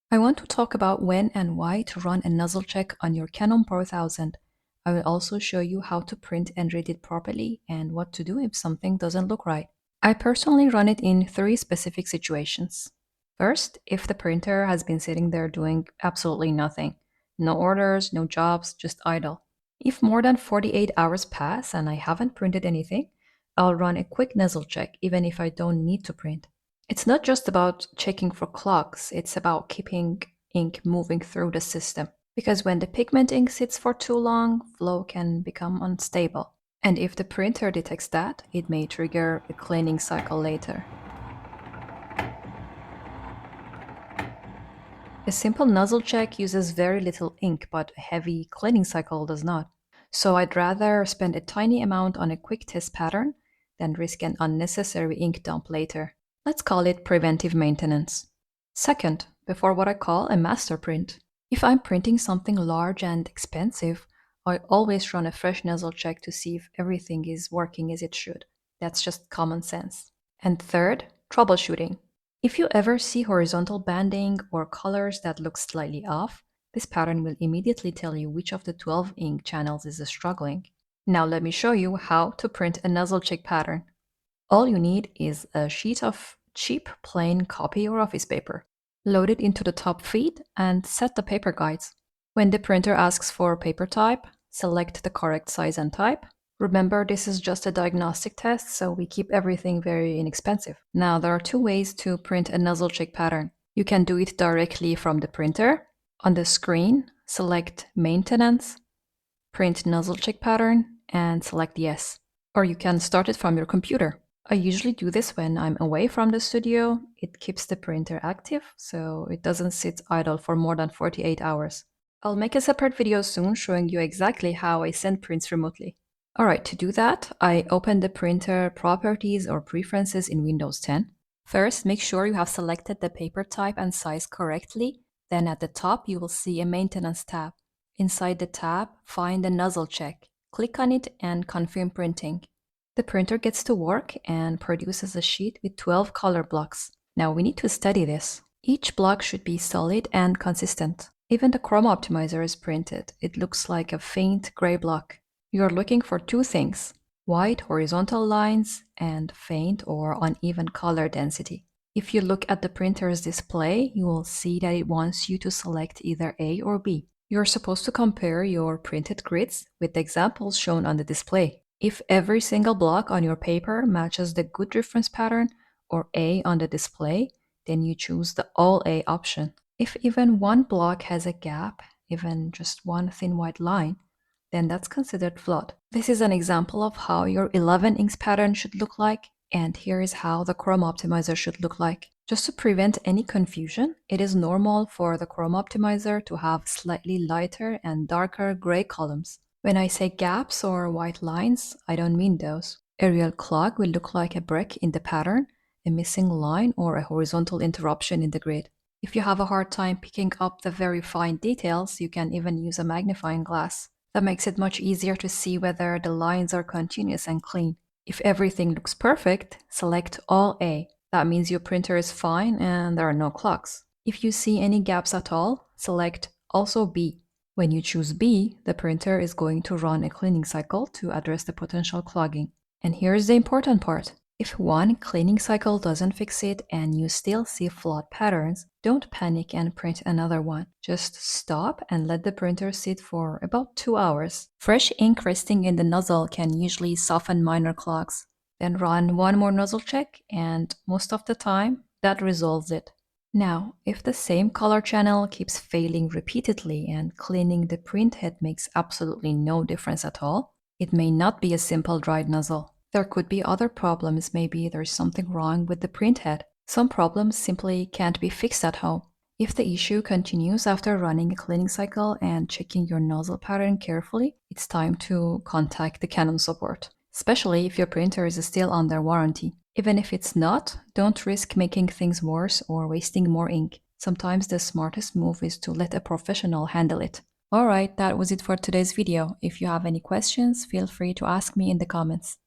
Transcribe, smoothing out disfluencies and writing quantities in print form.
I want to talk about when and why to run a nozzle check on your Canon PRO-1000. I will also show you how to print and read it properly and what to do if something doesn't look right. I personally run it in 3 specific situations. First, if the printer has been sitting there doing absolutely nothing. No orders, no jobs, just idle. If more than 48 hours pass and I haven't printed anything, I'll run a quick nozzle check even if I don't need to print. It's not just about checking for clogs, it's about keeping ink moving through the system. Because when the pigment ink sits for too long, flow can become unstable. And if the printer detects that, it may trigger a cleaning cycle later. A simple nozzle check uses very little ink, but a heavy cleaning cycle does not. So I'd rather spend a tiny amount on a quick test pattern than risk an unnecessary ink dump later. Let's call it preventive maintenance. Second, before what I call a master print. If I'm printing something large and expensive, I always run a fresh nozzle check to see if everything is working as it should. That's just common sense. And third, troubleshooting. If you ever see horizontal banding or colors that look slightly off, this pattern will immediately tell you which of the 12 ink channels is struggling. Now let me show you how to print a nozzle check pattern. All you need is a sheet of cheap plain copy or office paper. Load it into the top feed and set the paper guides. When the printer asks for paper type, select the correct size and type. Remember, this is just a diagnostic test, so we keep everything very inexpensive. Now, there are 2 ways to print a nozzle check pattern. You can do it directly from the printer. On the screen, select Maintenance, Print Nozzle Check Pattern, and select Yes. Or you can start it from your computer. I usually do this when I'm away from the studio. It keeps the printer active, so it doesn't sit idle for more than 48 hours. I'll make a separate video soon showing you exactly how I send prints remotely. Alright, to do that, I open the printer properties or preferences in Windows 10. First, make sure you have selected the paper type and size correctly. Then at the top, you will see a maintenance tab. Inside the tab, find the nozzle check. Click on it and confirm printing. The printer gets to work and produces a sheet with 12 color blocks. Now we need to study this. Each block should be solid and consistent. Even the chroma optimizer is printed. It looks like a faint gray block. You're looking for 2 things: white horizontal lines and faint or uneven color density. If you look at the printer's display, you will see that it wants you to select either A or B. You're supposed to compare your printed grids with the examples shown on the display. If every single block on your paper matches the good reference pattern or A on the display, then you choose the All A option. If even one block has a gap, even just one thin white line, then that's considered flawed. This is an example of how your 11 inks pattern should look like, and here is how the chroma optimizer should look like. Just to prevent any confusion, it is normal for the chroma optimizer to have slightly lighter and darker gray columns. When I say gaps or white lines, I don't mean those. A real clog will look like a break in the pattern, a missing line, or a horizontal interruption in the grid. If you have a hard time picking up the very fine details, you can even use a magnifying glass. That makes it much easier to see whether the lines are continuous and clean. If everything looks perfect, select All A. That means your printer is fine and there are no clogs. If you see any gaps at all, select also B. When you choose B, the printer is going to run a cleaning cycle to address the potential clogging. And here's the important part. If one cleaning cycle doesn't fix it and you still see flawed patterns, don't panic and print another one. Just stop and let the printer sit for about 2 hours. Fresh ink resting in the nozzle can usually soften minor clogs. Then run one more nozzle check, and most of the time, that resolves it. Now, if the same color channel keeps failing repeatedly and cleaning the print head makes absolutely no difference at all, it may not be a simple dried nozzle. There could be other problems. Maybe there's something wrong with the print head. Some problems simply can't be fixed at home. If the issue continues after running a cleaning cycle and checking your nozzle pattern carefully, it's time to contact the Canon support, especially if your printer is still under warranty. Even if it's not, don't risk making things worse or wasting more ink. Sometimes the smartest move is to let a professional handle it. Alright, that was it for today's video. If you have any questions, feel free to ask me in the comments.